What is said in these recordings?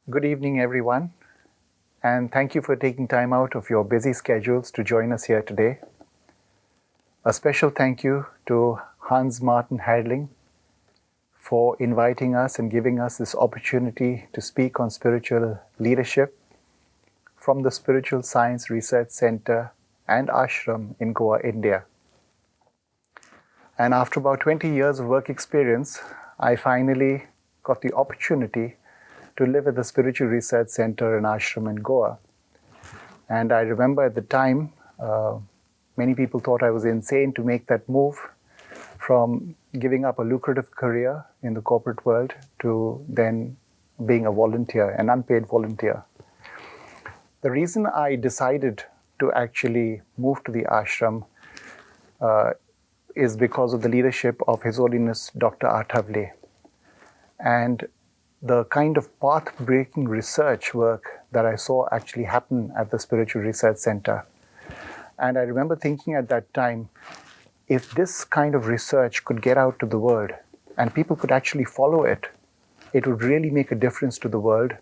Good evening, everyone, and thank you for taking time out of your busy schedules to join us here today. A special thank you to Hans Martin Heidling for inviting us and giving us this opportunity to speak on spiritual leadership from the Spiritual Science Research Center and Ashram in Goa, India. And after about 20 years of work experience, I finally got the opportunity to live at the Spiritual Research Center and Ashram in Goa. And I remember at the time, many people thought I was insane to make that move from giving up a lucrative career in the corporate world to then being a volunteer, an unpaid volunteer. The reason I decided to actually move to the ashram is because of the leadership of His Holiness Dr. Athavale and the kind of path-breaking research work that I saw actually happen at the Spiritual Research Center. And I remember thinking at that time, if this kind of research could get out to the world and people could actually follow it, it would really make a difference to the world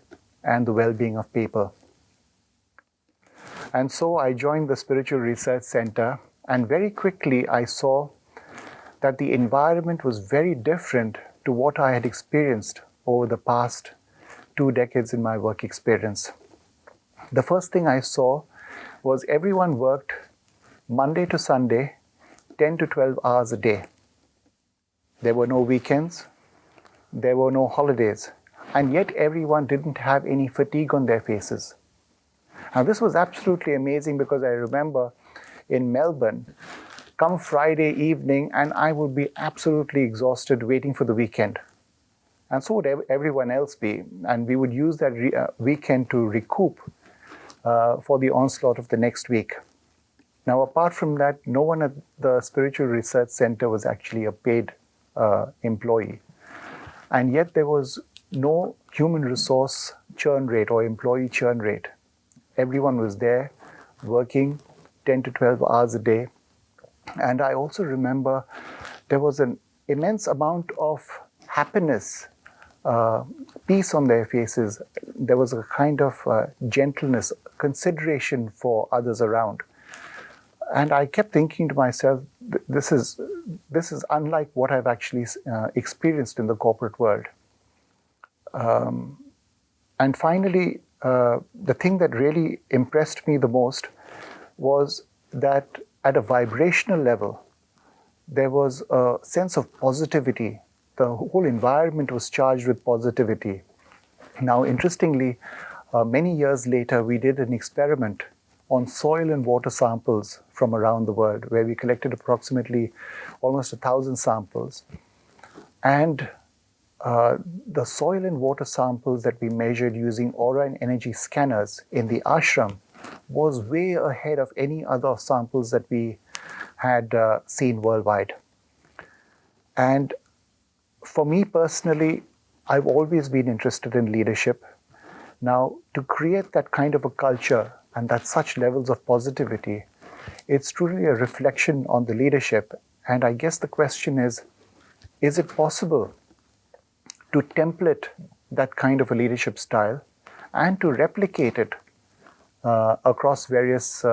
and the well-being of people. And so I joined the Spiritual Research Center, and very quickly I saw that the environment was very different to what I had experienced over the past 2 decades in my work experience. The first thing I saw was everyone worked Monday to Sunday, 10 to 12 hours a day. There were no weekends, there were no holidays, and yet everyone didn't have any fatigue on their faces. Now this was absolutely amazing because I remember in Melbourne, come Friday evening and I would be absolutely exhausted waiting for the weekend. And so would everyone else be. And we would use that weekend to recoup for the onslaught of the next week. Now, apart from that, no one at the Spiritual Research Center was actually a paid employee. And yet there was no human resource churn rate or employee churn rate. Everyone was there working 10 to 12 hours a day. And I also remember there was an immense amount of happiness, peace on their faces. There was a kind of gentleness, consideration for others around. And I kept thinking to myself, this is unlike what I've actually experienced in the corporate world. And finally, the thing that really impressed me the most was that at a vibrational level, there was a sense of positivity. The whole environment was charged with positivity. Now, interestingly, many years later, we did an experiment on soil and water samples from around the world, where we collected approximately almost 1,000 samples. And the soil and water samples that we measured using aura and energy scanners in the ashram was way ahead of any other samples that we had seen worldwide. And for me personally, I've always been interested in leadership. Now, to create that kind of a culture and that such levels of positivity, it's truly a reflection on the leadership. And I guess the question is it possible to template that kind of a leadership style and to replicate it across various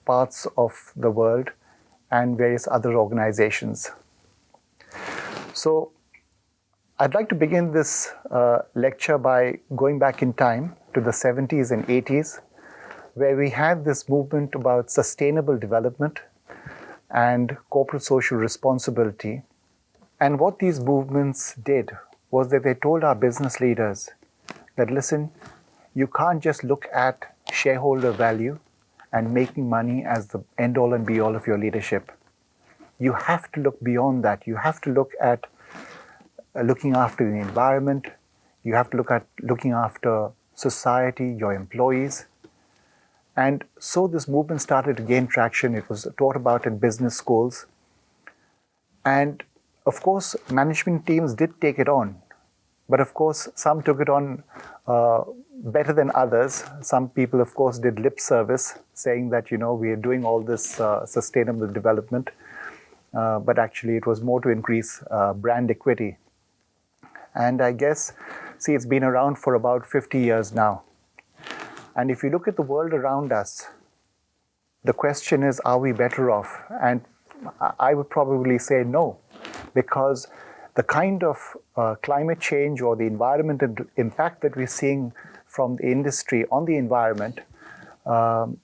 parts of the world and various other organizations? So I'd like to begin this lecture by going back in time to the 70s and 80s, where we had this movement about sustainable development and corporate social responsibility. And what these movements did was that they told our business leaders that, listen, you can't just look at shareholder value and making money as the end-all and be-all of your leadership. You have to look beyond that. You have to look at looking after the environment. You have to look at looking after society, your employees. And so this movement started to gain traction. It was taught about in business schools. And of course, management teams did take it on. But of course, some took it on better than others. Some people, of course, did lip service, saying that, we are doing all this sustainable development. But actually, it was more to increase brand equity. And I guess See, it's been around for about 50 years now. And if you look at the world around us, the question is, are we better off? And I would probably say no, because the kind of climate change or the environmental impact that we're seeing from the industry on the environment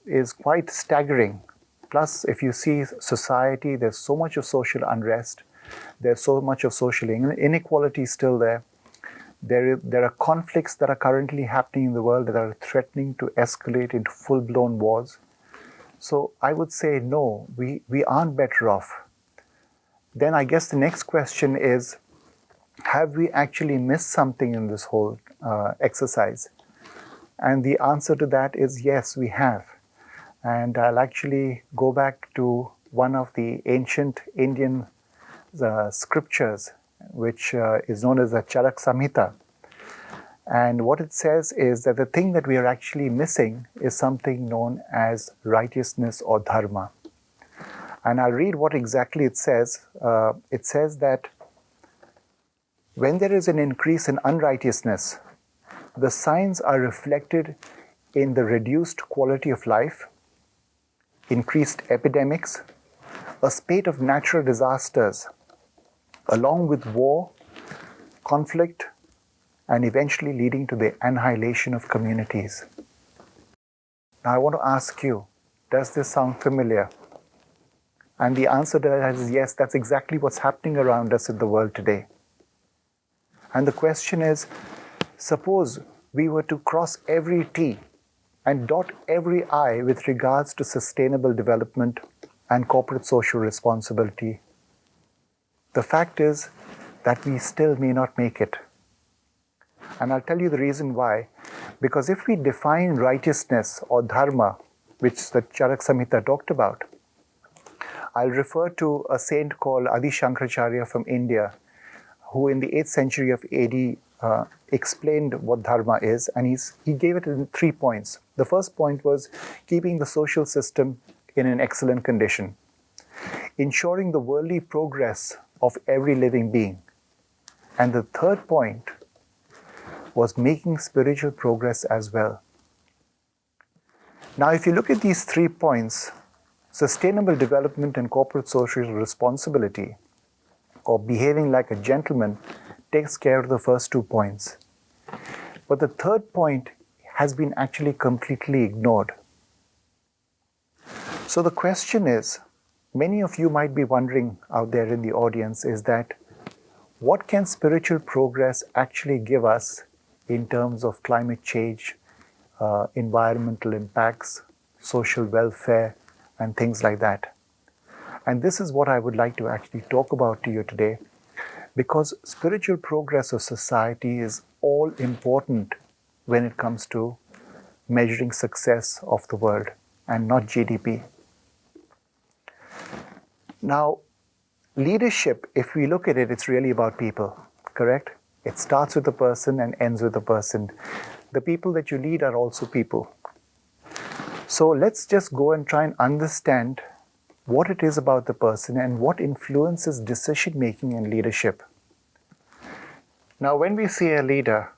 is quite staggering. Plus, if you see society, there's so much of social unrest, there's so much of social inequality still there. There are conflicts that are currently happening in the world that are threatening to escalate into full-blown wars. So I would say no, we aren't better off. Then I guess the next question is, have we actually missed something in this whole exercise? And the answer to that is yes, we have. And I'll actually go back to one of the ancient Indian scriptures, which is known as the Charak Samhita. And what it says is that the thing that we are actually missing is something known as righteousness or dharma. And I'll read what exactly it says. It says that when there is an increase in unrighteousness, the signs are reflected in the reduced quality of life, increased epidemics, a spate of natural disasters, along with war, conflict, and eventually leading to the annihilation of communities. Now I want to ask you, does this sound familiar? And the answer to that is yes, that's exactly what's happening around us in the world today. And the question is, suppose we were to cross every T and dot every I with regards to sustainable development and corporate social responsibility. The fact is that we still may not make it. And I'll tell you the reason why. Because if we define righteousness or dharma, which the Charak Samhita talked about, I'll refer to a saint called Adi Shankaracharya from India, who in the 8th century of AD explained what dharma is, and he gave it in 3 points. The first point was keeping the social system in an excellent condition, ensuring the worldly progress of every living being. And the third point was making spiritual progress as well. Now, if you look at these 3 points, sustainable development and corporate social responsibility, or behaving like a gentleman, takes care of the first 2 points. But the third point has been actually completely ignored. So the question is, many of you might be wondering out there in the audience, is that what can spiritual progress actually give us in terms of climate change, environmental impacts, social welfare, and things like that? And this is what I would like to actually talk about to you today, because spiritual progress of society is all important when it comes to measuring success of the world and not GDP. Now, leadership, if we look at it, it's really about people, correct? It starts with a person and ends with a person. The people that you lead are also people. So let's just go and try and understand what it is about the person and what influences decision-making and leadership. Now, when we see a leader,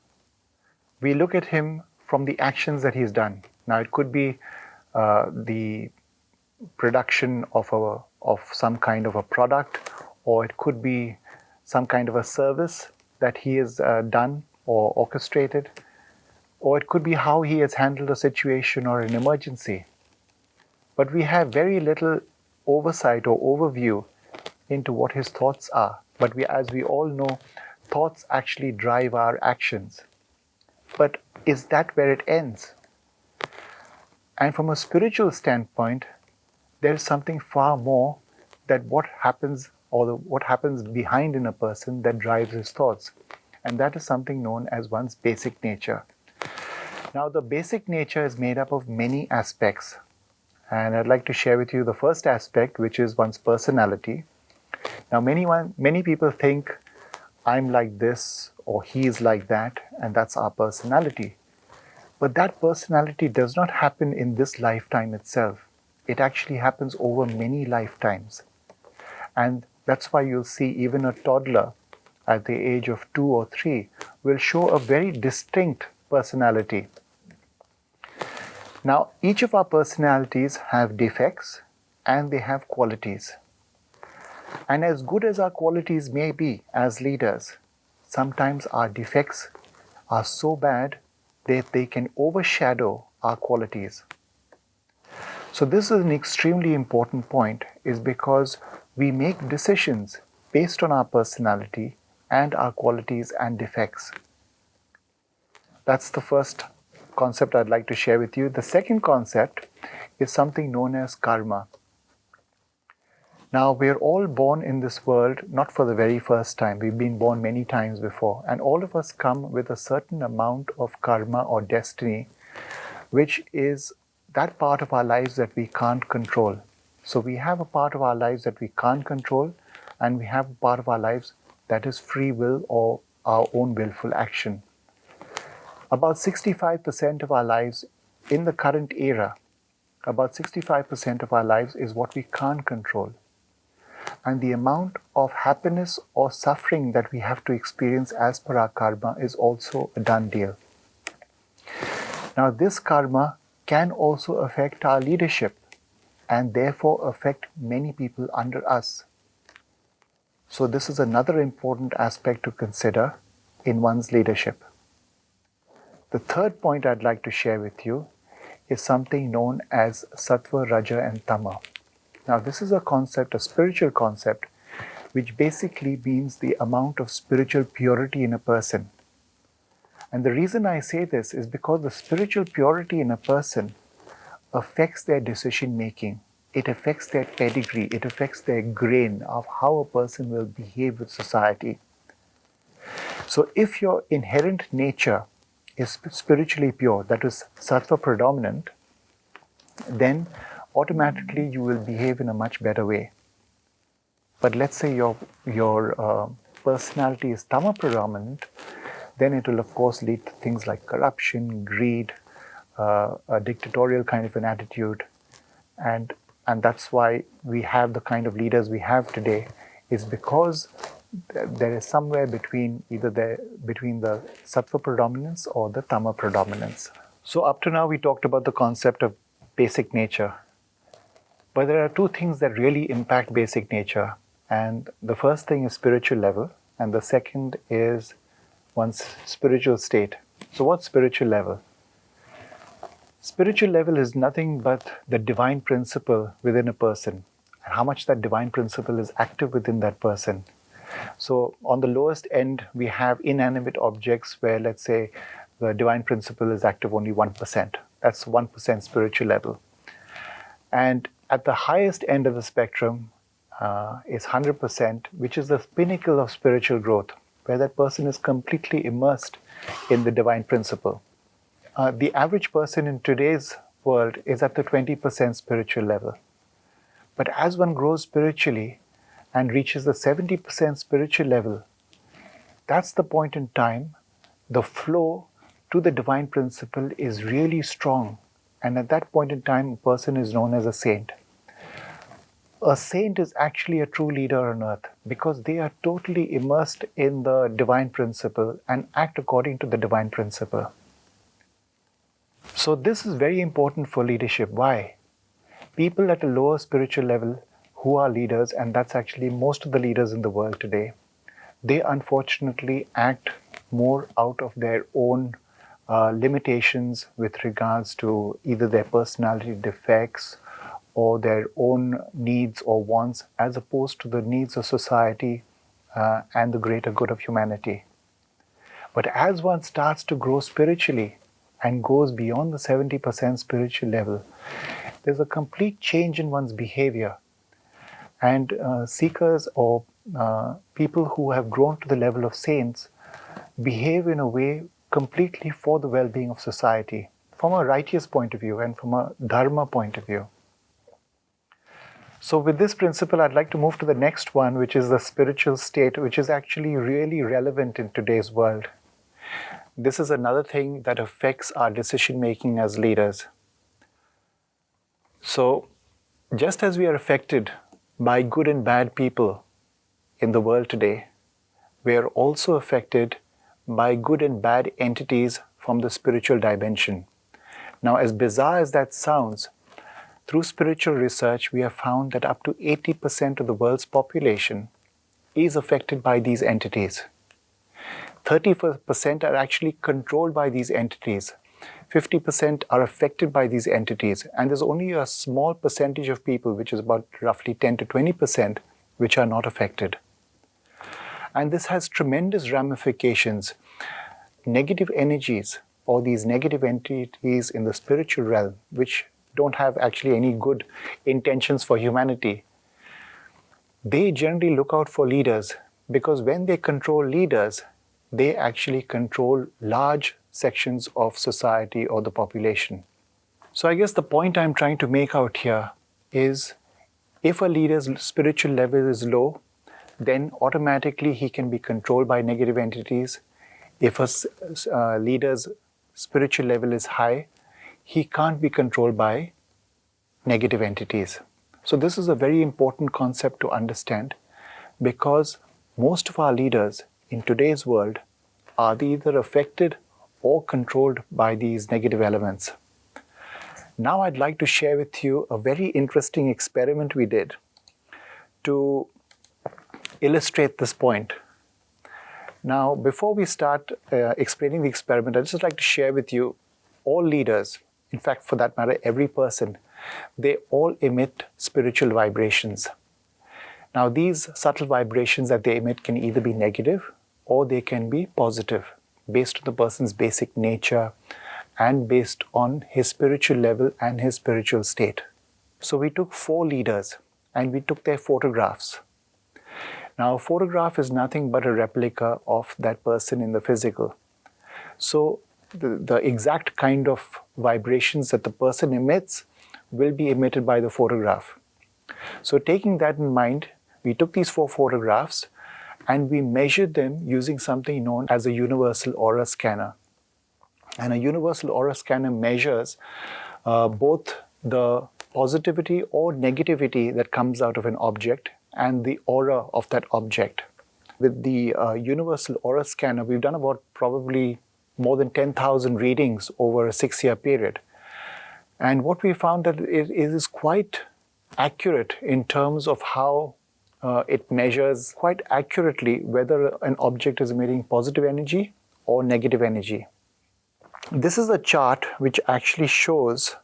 we look at him from the actions that he's done. Now, it could be the production of some kind of a product, or it could be some kind of a service that he has done or orchestrated, or it could be how he has handled a situation or an emergency. But we have very little oversight or overview into what his thoughts are. But as we all know, thoughts actually drive our actions. But is that where it ends? And from a spiritual standpoint, there is something far more that what happens behind in a person that drives his thoughts. And that is something known as one's basic nature. Now, the basic nature is made up of many aspects. And I'd like to share with you the first aspect, which is one's personality. Now, many people think I'm like this or he is like that, and that's our personality. But that personality does not happen in this lifetime itself. It actually happens over many lifetimes. And that's why you'll see even a toddler at the age of 2 or 3 will show a very distinct personality. Now, each of our personalities have defects and they have qualities. And as good as our qualities may be as leaders, sometimes our defects are so bad that they can overshadow our qualities. So this is an extremely important point, is because we make decisions based on our personality and our qualities and defects. That's the first concept I'd like to share with you. The second concept is something known as karma. Now, we're all born in this world not for the very first time. We've been born many times before, and all of us come with a certain amount of karma or destiny, which is that part of our lives that we can't control. So we have a part of our lives that we can't control, and we have a part of our lives that is free will or our own willful action. About 65% of our lives in the current era, about 65% of our lives is what we can't control. And the amount of happiness or suffering that we have to experience as per our karma is also a done deal. Now, this karma can also affect our leadership and therefore affect many people under us. So this is another important aspect to consider in one's leadership. The third point I'd like to share with you is something known as sattva, raja and tama. Now, this is a concept, a spiritual concept, which basically means the amount of spiritual purity in a person. And the reason I say this is because the spiritual purity in a person affects their decision making. It affects their pedigree. It affects their grain of how a person will behave with society. So if your inherent nature is spiritually pure, that is sattva predominant, then automatically you will behave in a much better way. But let's say your personality is tama predominant, then it will of course lead to things like corruption, greed, a dictatorial kind of an attitude, and that's why we have the kind of leaders we have today, is because there is somewhere between between the sattva predominance or the tama predominance. So up to now we talked about the concept of basic nature. But there are two things that really impact basic nature. And the first thing is spiritual level, and the second is one's spiritual state. So what's spiritual level? Spiritual level is nothing but the divine principle within a person, and how much that divine principle is active within that person. So on the lowest end, we have inanimate objects where, let's say, the divine principle is active only 1%. That's 1% spiritual level. And at the highest end of the spectrum is 100%, which is the pinnacle of spiritual growth, where that person is completely immersed in the divine principle. The average person in today's world is at the 20% spiritual level. But as one grows spiritually and reaches the 70% spiritual level, that's the point in time the flow to the divine principle is really strong. And at that point in time, a person is known as a saint. A saint is actually a true leader on earth because they are totally immersed in the divine principle and act according to the divine principle. So this is very important for leadership. Why? People at a lower spiritual level who are leaders, and that's actually most of the leaders in the world today, they unfortunately act more out of their own limitations with regards to either their personality defects or their own needs or wants, as opposed to the needs of society and the greater good of humanity. But as one starts to grow spiritually and goes beyond the 70% spiritual level, there's a complete change in one's behavior. And seekers or people who have grown to the level of saints behave in a way completely for the well-being of society, from a righteous point of view and from a dharma point of view. So with this principle, I'd like to move to the next one, which is the spiritual state, which is actually really relevant in today's world. This is another thing that affects our decision-making as leaders. So just as we are affected by good and bad people in the world today, we are also affected by good and bad entities from the spiritual dimension. Now, as bizarre as that sounds, through spiritual research, we have found that up to 80% of the world's population is affected by these entities. 30% are actually controlled by these entities. 50% are affected by these entities. And there's only a small percentage of people, which is about roughly 10 to 20%, which are not affected. And this has tremendous ramifications. Negative energies, or these negative entities in the spiritual realm, which don't have actually any good intentions for humanity, they generally look out for leaders, because when they control leaders, they actually control large sections of society or the population. So I guess the point I'm trying to make out here is, if a leader's spiritual level is low, then automatically he can be controlled by negative entities. If a leader's spiritual level is high, he can't be controlled by negative entities. So this is a very important concept to understand, because most of our leaders in today's world are either affected or controlled by these negative elements. Now I'd like to share with you a very interesting experiment we did to illustrate this point. Now, before we start explaining the experiment, I'd just like to share with you, all leaders, in fact, for that matter, every person, they all emit spiritual vibrations. Now, these subtle vibrations that they emit can either be negative or they can be positive, based on the person's basic nature and based on his spiritual level and his spiritual state. So we took 4 leaders and we took their photographs. Now, a photograph is nothing but a replica of that person in the physical. So the exact kind of vibrations that the person emits will be emitted by the photograph. So taking that in mind, we took these 4 photographs and we measured them using something known as a universal aura scanner. And a universal aura scanner measures both the positivity or negativity that comes out of an object and the aura of that object. With the universal aura scanner, we've done about probably more than 10,000 readings over a 6-year period. And what we found that it is quite accurate in terms of how it measures quite accurately whether an object is emitting positive energy or negative energy. This is a chart which actually shows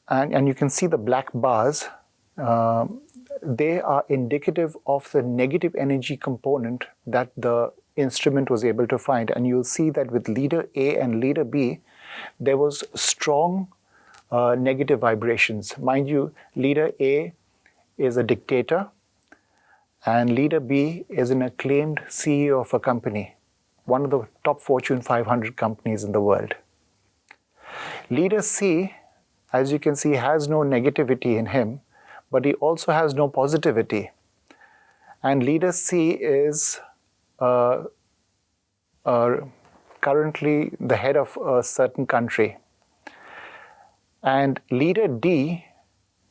and you can see the black bars. They are indicative of the negative energy component that the instrument was able to find. And you'll see that with leader A and leader B, there was strong negative vibrations. Mind you, leader A is a dictator and leader B is an acclaimed CEO of a company, one of the top Fortune 500 companies in the world. Leader C, as you can see, has no negativity in him, but he also has no positivity. And leader C is currently the head of a certain country. And leader D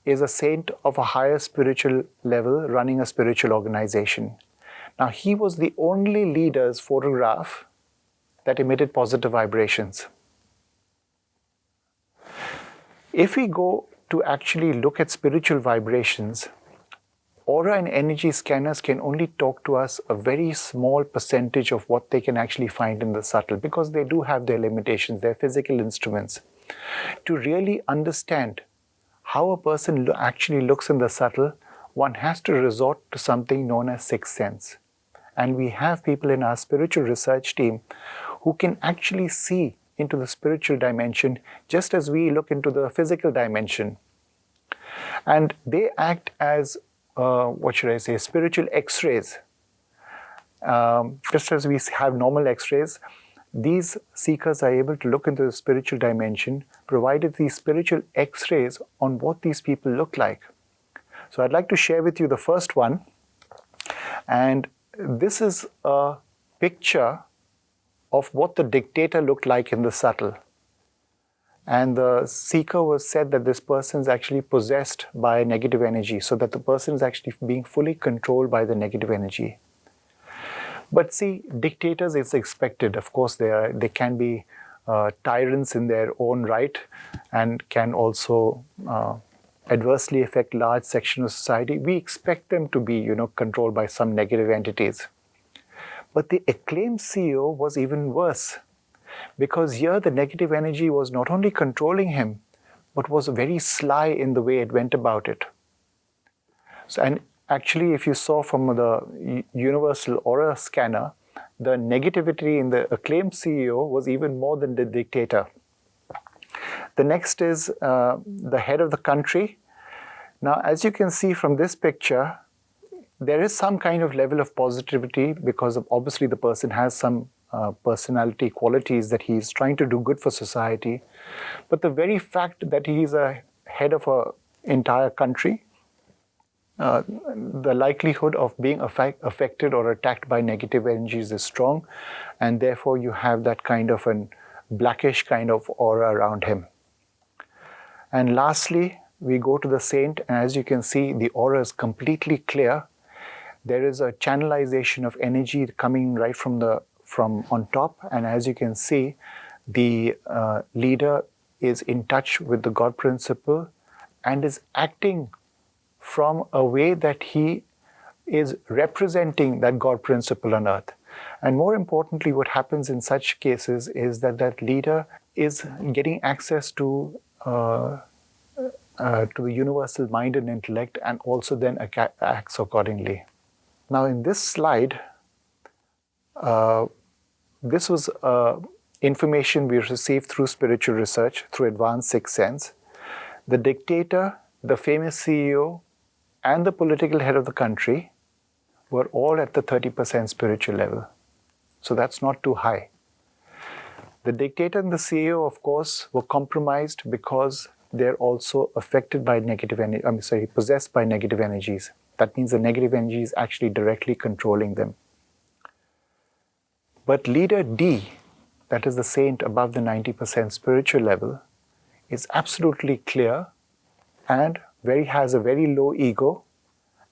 is a saint of a higher spiritual level running a spiritual organization. Now, he was the only leader's photograph that emitted positive vibrations. If we go to actually look at spiritual vibrations, aura and energy scanners can only talk to us a very small percentage of what they can actually find in the subtle, because they do have their limitations, they're physical instruments. To really understand how a person actually looks in the subtle, one has to resort to something known as sixth sense. And we have people in our spiritual research team who can actually see into the spiritual dimension just as we look into the physical dimension. And they act as, spiritual x-rays. Just as we have normal x-rays, these seekers are able to look into the spiritual dimension, provided these spiritual x-rays on what these people look like. So I'd like to share with you the first one. And this is a picture of what the dictator looked like in the subtle. And the seeker was said that this person is actually possessed by negative energy, so that the person is actually being fully controlled by the negative energy. But see, dictators is expected. Of course, they can be tyrants in their own right, and can also adversely affect large sections of society. We expect them to be, controlled by some negative entities. But the acclaimed CEO was even worse, because here the negative energy was not only controlling him, but was very sly in the way it went about it. So, and actually, if you saw from the universal aura scanner, the negativity in the acclaimed CEO was even more than the dictator. The next is the head of the country. Now, as you can see from this picture, there is some kind of level of positivity, because obviously the person has some personality qualities that he's trying to do good for society. But the very fact that he's a head of an entire country, the likelihood of being affected or attacked by negative energies is strong, and therefore you have that kind of a blackish kind of aura around him. And lastly, we go to the saint, and as you can see, the aura is completely clear. There is a channelization of energy coming right from on top, and as you can see, the leader is in touch with the God principle and is acting from a way that he is representing that God principle on earth. And more importantly, what happens in such cases is that that leader is getting access to the universal mind and intellect, and also then acts accordingly. Now, in this slide, this was information we received through spiritual research, through advanced sixth sense. The dictator, the famous CEO, and the political head of the country were all at the 30% spiritual level. So that's not too high. The dictator and the CEO, of course, were compromised because they're also affected by negative energy, possessed by negative energies. That means the negative energy is actually directly controlling them. But leader D, that is the saint above the 90% spiritual level, is absolutely clear and has a very low ego,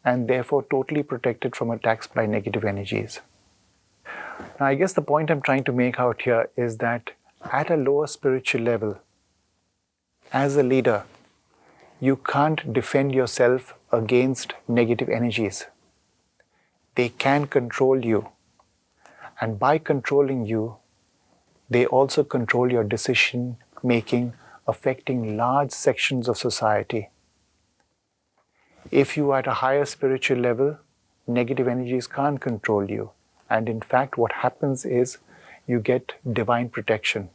and therefore totally protected from attacks by negative energies. Now, I guess the point I'm trying to make out here is that at a lower spiritual level, as a leader, you can't defend yourself against negative energies. They can control you. And by controlling you, they also control your decision making, affecting large sections of society. If you are at a higher spiritual level, negative energies can't control you. And in fact, what happens is you get divine protection.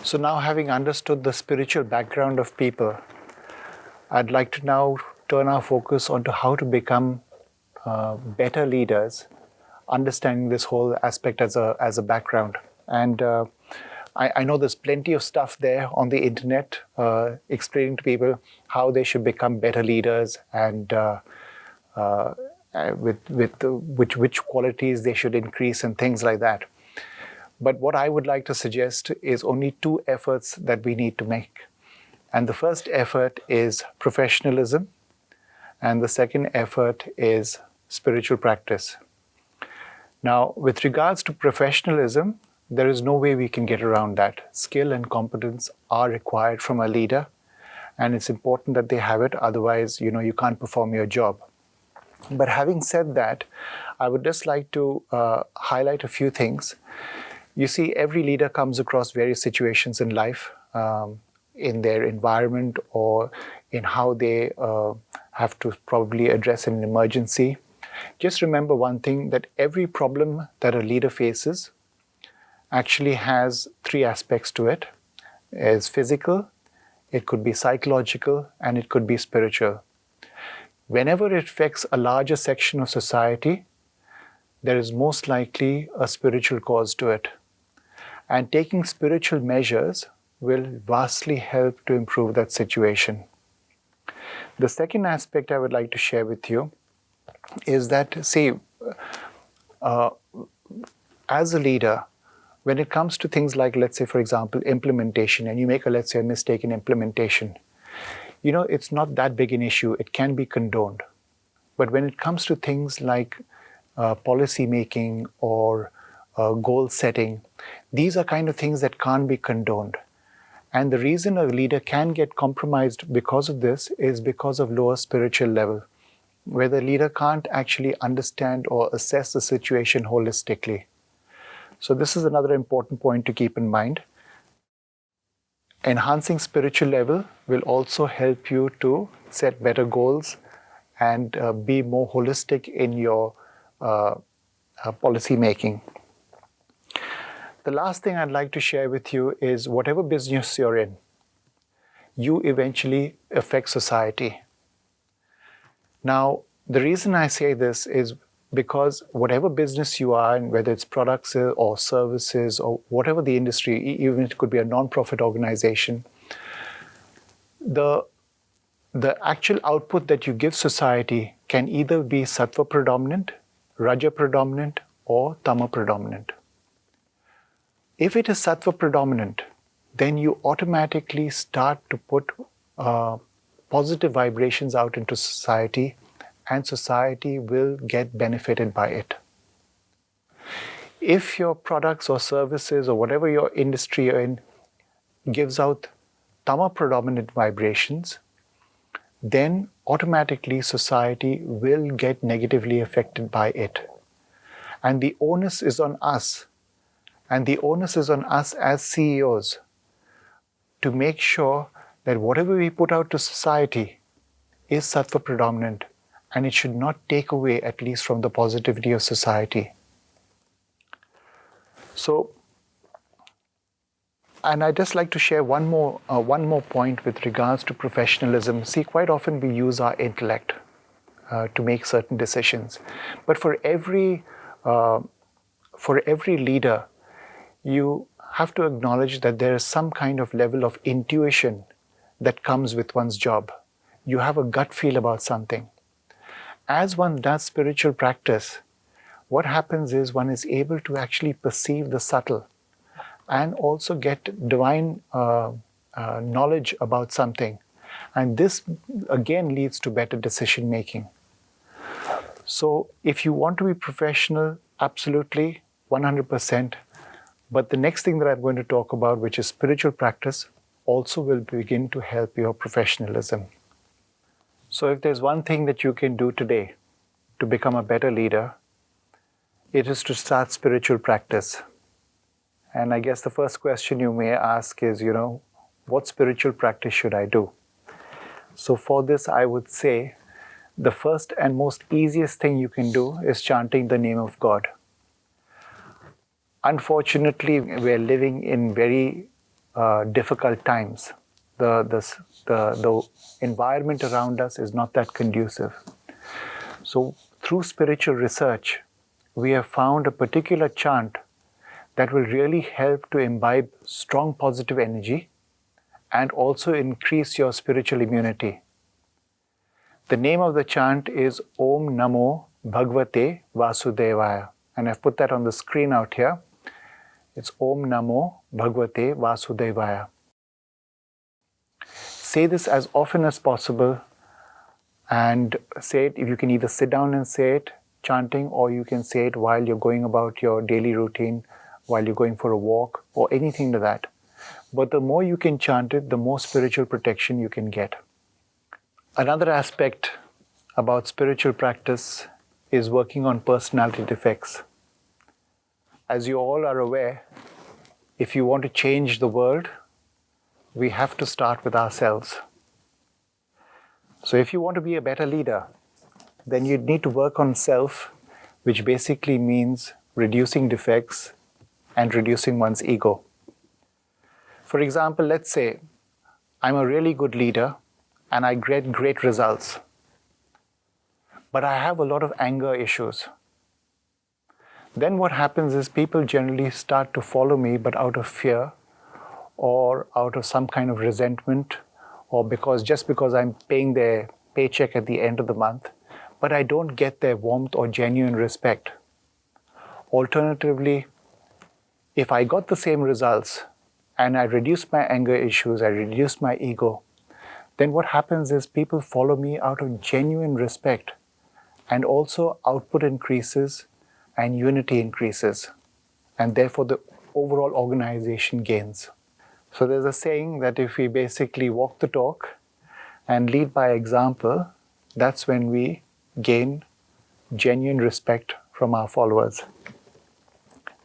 So now, having understood the spiritual background of people, I'd like to now turn our focus onto how to become better leaders, understanding this whole aspect as a background. And I know there's plenty of stuff there on the internet explaining to people how they should become better leaders, and which qualities they should increase and things like that. But what I would like to suggest is only two efforts that we need to make. And the first effort is professionalism, and the second effort is spiritual practice. Now, with regards to professionalism, there is no way we can get around that. Skill and competence are required from a leader, and it's important that they have it. Otherwise, you can't perform your job. But having said that, I would just like to highlight a few things. You see, every leader comes across various situations in life, in their environment, or in how they have to probably address an emergency. Just remember one thing, that every problem that a leader faces actually has three aspects to it. It's physical, it could be psychological, and it could be spiritual. Whenever it affects a larger section of society, there is most likely a spiritual cause to it. And taking spiritual measures will vastly help to improve that situation. The second aspect I would like to share with you is that, see, as a leader, when it comes to things like, let's say, for example, implementation, and you make let's say, a mistake in implementation, it's not that big an issue. It can be condoned. But when it comes to things like policy making or goal setting. These are kind of things that can't be condoned. And the reason a leader can get compromised because of this is because of lower spiritual level, where the leader can't actually understand or assess the situation holistically. So this is another important point to keep in mind. Enhancing spiritual level will also help you to set better goals and be more holistic in your policy making. The last thing I'd like to share with you is whatever business you're in, you eventually affect society. Now, the reason I say this is because whatever business you are in, whether it's products or services or whatever the industry, even it could be a non-profit organization, the actual output that you give society can either be sattva predominant, raja predominant, or tama predominant. If it is sattva predominant, then you automatically start to put positive vibrations out into society, and society will get benefited by it. If your products or services or whatever your industry you're in gives out tama predominant vibrations, then automatically society will get negatively affected by it. And the onus is on us. And the onus is on us as CEOs to make sure that whatever we put out to society is sattva predominant, and it should not take away at least from the positivity of society. So, and I'd just like to share one more point with regards to professionalism. See, quite often we use our intellect to make certain decisions, but for every leader, you have to acknowledge that there is some kind of level of intuition that comes with one's job. You have a gut feel about something. As one does spiritual practice, what happens is one is able to actually perceive the subtle and also get divine knowledge about something. And this again leads to better decision making. So if you want to be professional, absolutely, 100%. But the next thing that I'm going to talk about, which is spiritual practice, also will begin to help your professionalism. So if there's one thing that you can do today to become a better leader, it is to start spiritual practice. And I guess the first question you may ask is, what spiritual practice should I do? So for this, I would say the first and most easiest thing you can do is chanting the name of God. Unfortunately, we're living in very difficult times. The environment around us is not that conducive. So through spiritual research, we have found a particular chant that will really help to imbibe strong positive energy and also increase your spiritual immunity. The name of the chant is Om Namo Bhagavate Vasudevaya. And I've put that on the screen out here. It's Om Namo Bhagavate Vasudevaya. Say this as often as possible and say it. If you can either sit down and say it, chanting, or you can say it while you're going about your daily routine, while you're going for a walk, or anything like that. But the more you can chant it, the more spiritual protection you can get. Another aspect about spiritual practice is working on personality defects. As you all are aware, if you want to change the world, we have to start with ourselves. So if you want to be a better leader, then you need to work on self, which basically means reducing defects and reducing one's ego. For example, let's say I'm a really good leader and I get great results, but I have a lot of anger issues. Then what happens is people generally start to follow me, but out of fear or out of some kind of resentment, or just because I'm paying their paycheck at the end of the month, but I don't get their warmth or genuine respect. Alternatively, if I got the same results and I reduce my anger issues, I reduce my ego, then what happens is people follow me out of genuine respect and also output increases and unity increases, and therefore the overall organization gains. So there's a saying that if we basically walk the talk and lead by example, that's when we gain genuine respect from our followers.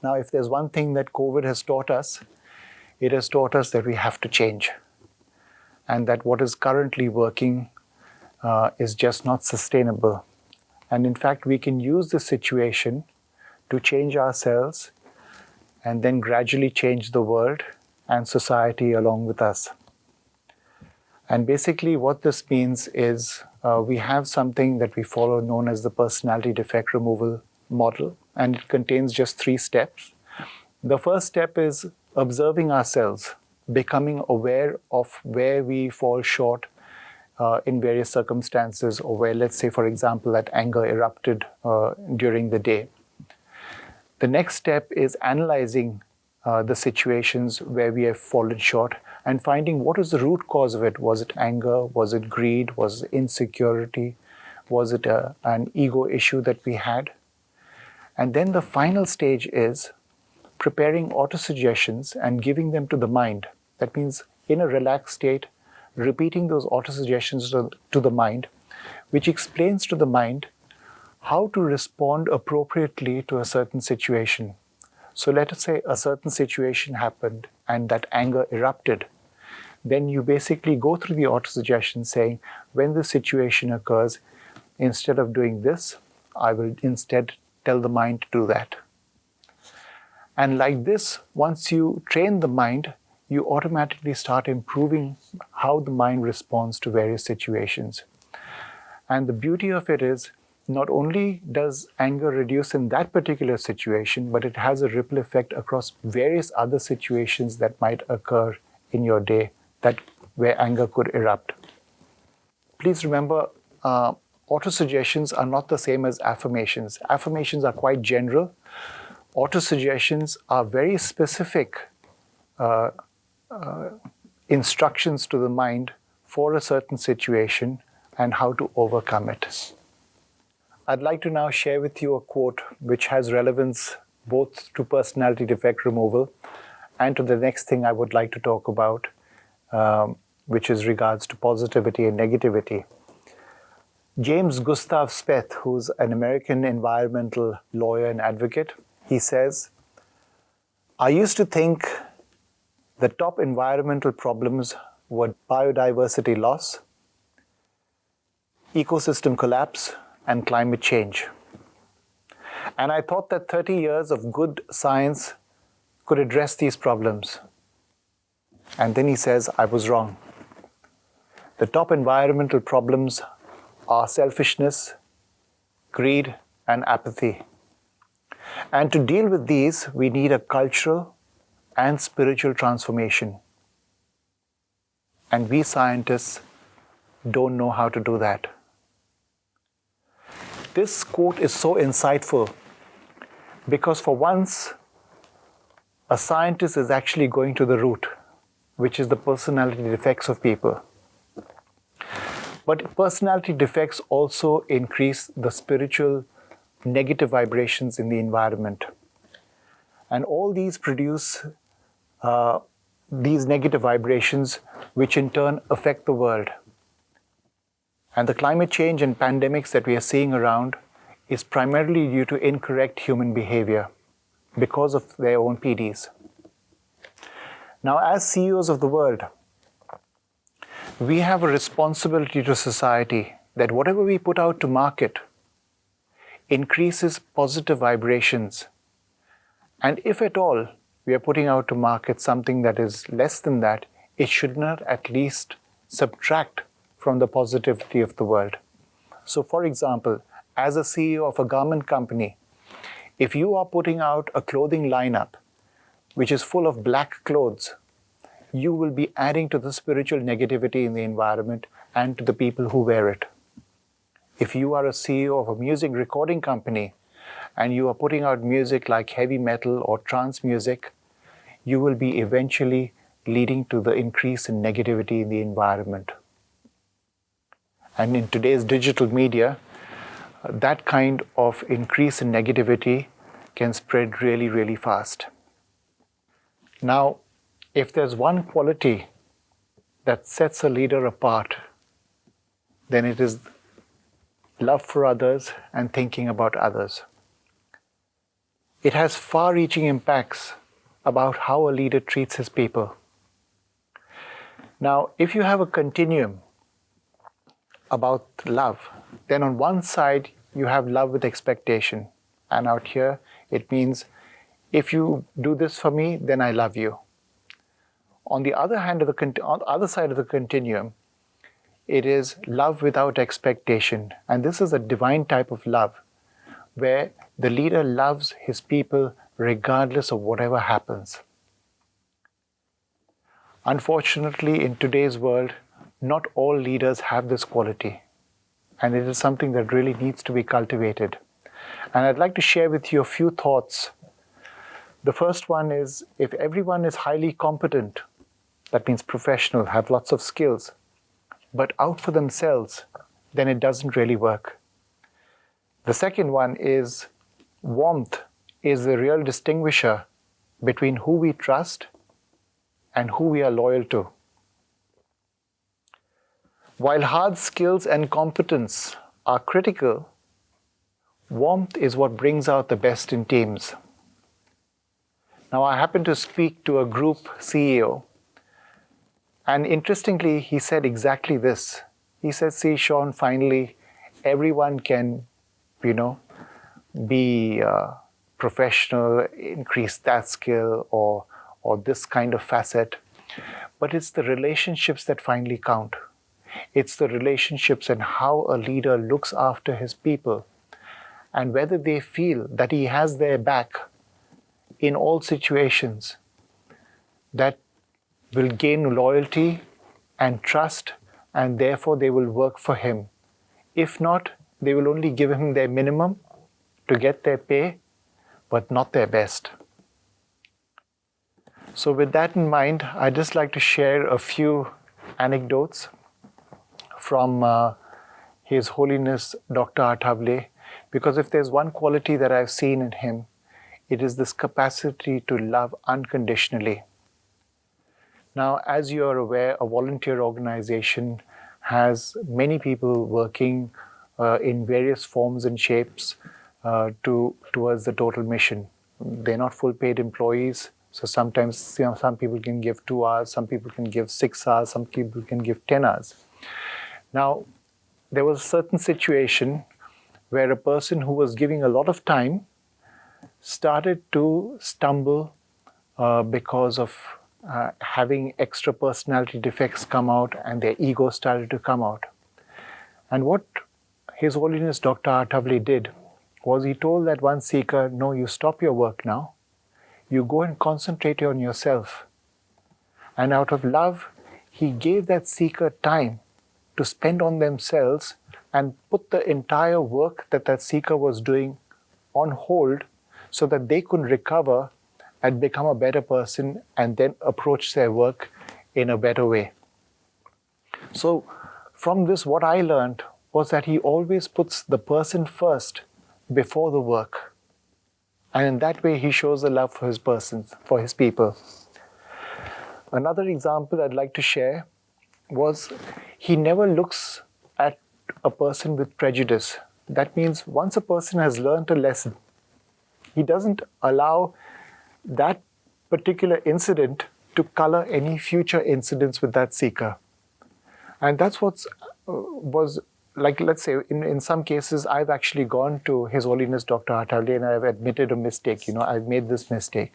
Now, if there's one thing that COVID has taught us, it has taught us that we have to change, and that what is currently working is just not sustainable. And in fact, we can use this situation to change ourselves and then gradually change the world and society along with us. And basically what this means is we have something that we follow known as the personality defect removal model, and it contains just 3 steps. The first step is observing ourselves, becoming aware of where we fall short in various circumstances, or where, let's say, for example, that anger erupted during the day. The next step is analyzing the situations where we have fallen short and finding what is the root cause of it. Was it anger? Was it greed? Was it insecurity? Was it an ego issue that we had? And then the final stage is preparing autosuggestions and giving them to the mind. That means in a relaxed state, repeating those autosuggestions to the mind, which explains to the mind how to respond appropriately to a certain situation. So let us say a certain situation happened and that anger erupted. Then you basically go through the autosuggestion saying, when the situation occurs, instead of doing this, I will instead tell the mind to do that. And like this, once you train the mind, you automatically start improving how the mind responds to various situations. And the beauty of it is, not only does anger reduce in that particular situation, but it has a ripple effect across various other situations that might occur in your day where anger could erupt. Please remember, autosuggestions are not the same as affirmations. Affirmations are quite general. Autosuggestions are very specific instructions to the mind for a certain situation and how to overcome it. I'd like to now share with you a quote which has relevance both to personality defect removal and to the next thing I would like to talk about, which is regards to positivity and negativity. James Gustav Speth, who's an American environmental lawyer and advocate, he says, I used to think the top environmental problems were biodiversity loss, ecosystem collapse, and climate change. And I thought that 30 years of good science could address these problems. And then he says, I was wrong. The top environmental problems are selfishness, greed, and apathy. And to deal with these, we need a cultural and spiritual transformation. And we scientists don't know how to do that. This quote is so insightful because for once, a scientist is actually going to the root, which is the personality defects of people. But personality defects also increase the spiritual negative vibrations in the environment. And all these produce these negative vibrations, which in turn affect the world. And the climate change and pandemics that we are seeing around is primarily due to incorrect human behavior because of their own PDs. Now, as CEOs of the world, we have a responsibility to society that whatever we put out to market increases positive vibrations. And if at all we are putting out to market something that is less than that, it should not at least subtract from the positivity of the world. So for example, as a CEO of a garment company, if you are putting out a clothing lineup which is full of black clothes, you will be adding to the spiritual negativity in the environment and to the people who wear it. If you are a CEO of a music recording company and you are putting out music like heavy metal or trance music, you will be eventually leading to the increase in negativity in the environment. And in today's digital media, that kind of increase in negativity can spread really, really fast. Now, if there's one quality that sets a leader apart, then it is love for others and thinking about others. It has far-reaching impacts about how a leader treats his people. Now, if you have a continuum about love, then on one side you have love with expectation, and out here it means if you do this for me, then I love you. On the other hand, on the other side of the continuum, it is love without expectation, and this is a divine type of love where the leader loves his people regardless of whatever happens. Unfortunately, in today's world, not all leaders have this quality, and it is something that really needs to be cultivated. And I'd like to share with you a few thoughts. The first one is, if everyone is highly competent, that means professional, have lots of skills, but out for themselves, then it doesn't really work. The second one is, warmth is the real distinguisher between who we trust and who we are loyal to. While hard skills and competence are critical, warmth is what brings out the best in teams. Now, I happened to speak to a group CEO, and interestingly, he said exactly this. He said, see, Sean, finally, everyone can, be professional, increase that skill or this kind of facet. But it's the relationships that finally count. It's the relationships and how a leader looks after his people and whether they feel that he has their back in all situations that will gain loyalty and trust, and therefore they will work for him. If not, they will only give him their minimum to get their pay, but not their best. So with that in mind, I'd just like to share a few anecdotes from His Holiness Dr. Athavale, because if there's one quality that I've seen in him, it is this capacity to love unconditionally. Now, as you are aware, a volunteer organization has many people working in various forms and shapes towards the total mission. They're not full paid employees, so sometimes some people can give 2 hours, some people can give 6 hours, some people can give 10 hours. Now, there was a certain situation where a person who was giving a lot of time started to stumble because of having extra personality defects come out, and their ego started to come out. And what His Holiness Dr. Athavale did was he told that one seeker, no, you stop your work now. You go and concentrate on yourself. And out of love, he gave that seeker time to spend on themselves and put the entire work that that seeker was doing on hold so that they could recover and become a better person and then approach their work in a better way. So from this, what I learned was that he always puts the person first before the work. And in that way, he shows the love for his persons, for his people. Another example I'd like to share was he never looks at a person with prejudice. That means once a person has learned a lesson, he doesn't allow that particular incident to color any future incidents with that seeker. And that's what was like, let's say, in some cases, I've actually gone to His Holiness Dr. Athavale and I've admitted a mistake, I've made this mistake.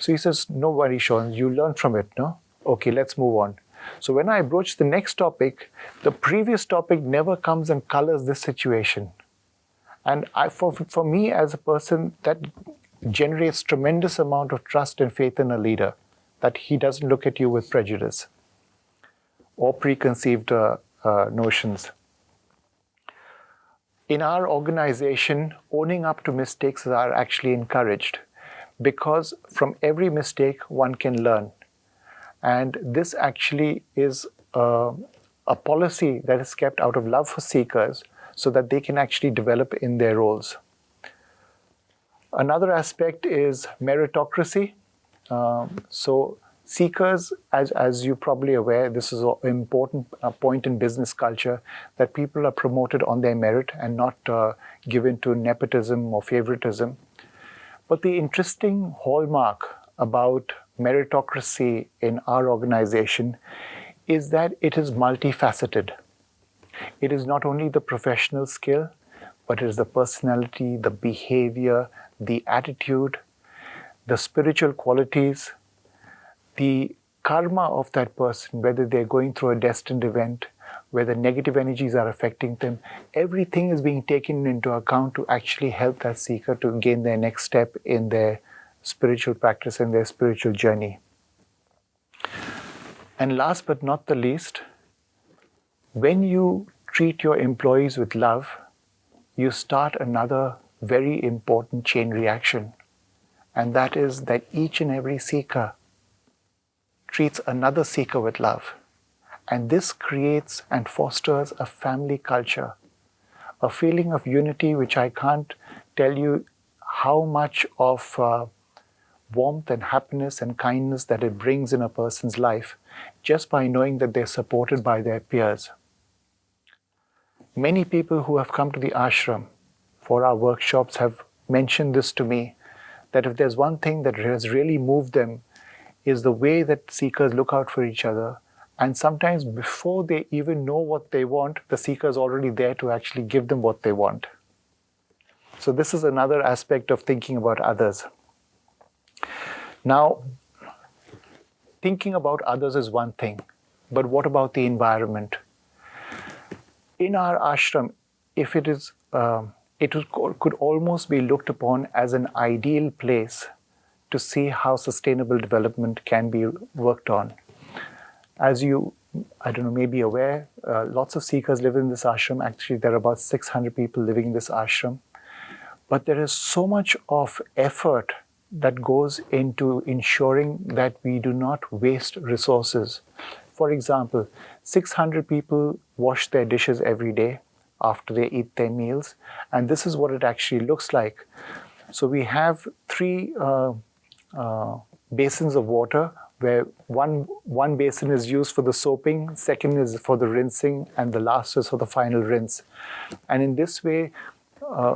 So he says, no worry, Sean, you learn from it, no? Okay, let's move on. So when I broach the next topic, the previous topic never comes and colors this situation. And for me as a person, that generates tremendous amount of trust and faith in a leader, that he doesn't look at you with prejudice or preconceived notions. In our organization, owning up to mistakes are actually encouraged, because from every mistake one can learn. And this actually is a policy that is kept out of love for seekers, so that they can actually develop in their roles. Another aspect is meritocracy. So seekers, as you're probably aware, this is an important point in business culture, that people are promoted on their merit and not given to nepotism or favoritism. But the interesting hallmark about meritocracy in our organization is that it is multifaceted. It is not only the professional skill, but it is the personality, the behavior, the attitude, the spiritual qualities, the karma of that person, whether they're going through a destined event, whether negative energies are affecting them. Everything is being taken into account to actually help that seeker to gain their next step in their spiritual practice and their spiritual journey. And last but not the least, when you treat your employees with love, you start another very important chain reaction. And that is that each and every seeker treats another seeker with love. And this creates and fosters a family culture, a feeling of unity which I can't tell you how much of warmth and happiness and kindness that it brings in a person's life just by knowing that they're supported by their peers. Many people who have come to the ashram for our workshops have mentioned this to me, that if there's one thing that has really moved them is the way that seekers look out for each other. And sometimes before they even know what they want, the seeker is already there to actually give them what they want. So this is another aspect of thinking about others. Now, thinking about others is one thing, but what about the environment? In our ashram, if it is, could almost be looked upon as an ideal place to see how sustainable development can be worked on. As you, I don't know, may be aware, lots of seekers live in this ashram. Actually, there are about 600 people living in this ashram. But there is so much of effort that goes into ensuring that we do not waste resources. For example, 600 people wash their dishes every day after they eat their meals. And this is what it actually looks like. So we have three basins of water, where one basin is used for the soaping, second is for the rinsing, and the last is for the final rinse. And in this way,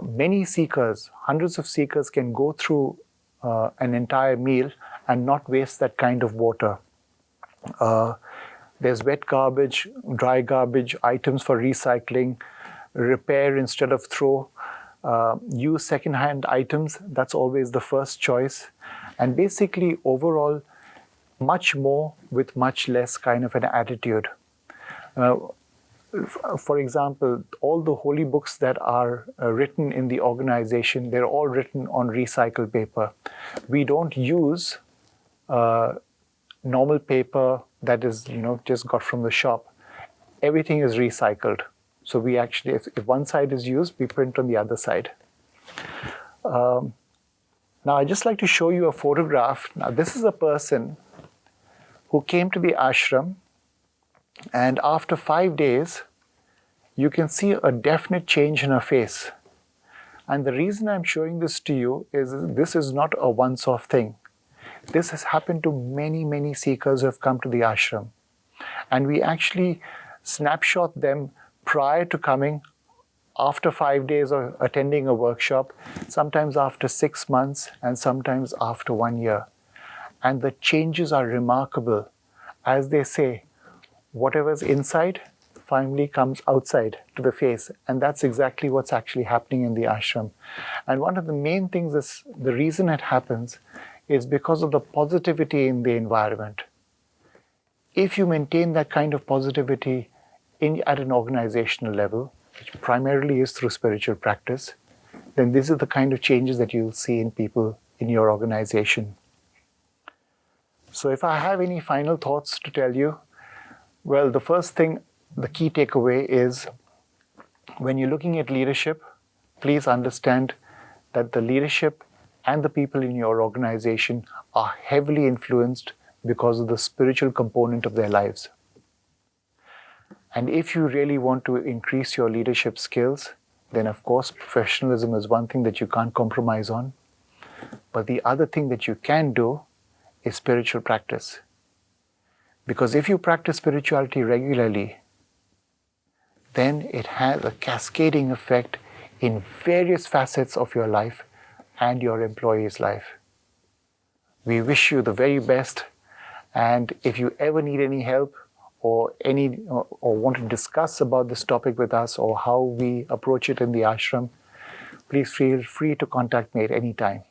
many seekers, hundreds of seekers, can go through an entire meal and not waste that kind of water. There's wet garbage, dry garbage, items for recycling, repair instead of throw, use second-hand items, that's always the first choice. And basically, overall, much more with much less kind of an attitude. For example, all the holy books that are written in the organization, they're all written on recycled paper. We don't use normal paper that is, just got from the shop. Everything is recycled. So we actually, if one side is used, we print on the other side. Now, I'd just like to show you a photograph. Now, this is a person who came to the ashram, and after 5 days, you can see a definite change in her face. And the reason I'm showing this to you is this is not a once-off thing. This has happened to many, many seekers who have come to the ashram. And we actually snapshot them prior to coming, after 5 days of attending a workshop, sometimes after 6 months, and sometimes after 1 year. And the changes are remarkable. As they say, whatever's inside finally comes outside to the face. And that's exactly what's actually happening in the ashram. And one of the main things is, the reason it happens is because of the positivity in the environment. If you maintain that kind of positivity at an organizational level, which primarily is through spiritual practice, then these are the kind of changes that you'll see in people in your organization. So if I have any final thoughts to tell you, well, the first thing, the key takeaway is, when you're looking at leadership, please understand that the leadership and the people in your organization are heavily influenced because of the spiritual component of their lives. And if you really want to increase your leadership skills, then of course professionalism is one thing that you can't compromise on. But the other thing that you can do is spiritual practice. Because if you practice spirituality regularly, then it has a cascading effect in various facets of your life and your employee's life. We wish you the very best, and if you ever need any help or want to discuss about this topic with us or how we approach it in the ashram, please feel free to contact me at any time.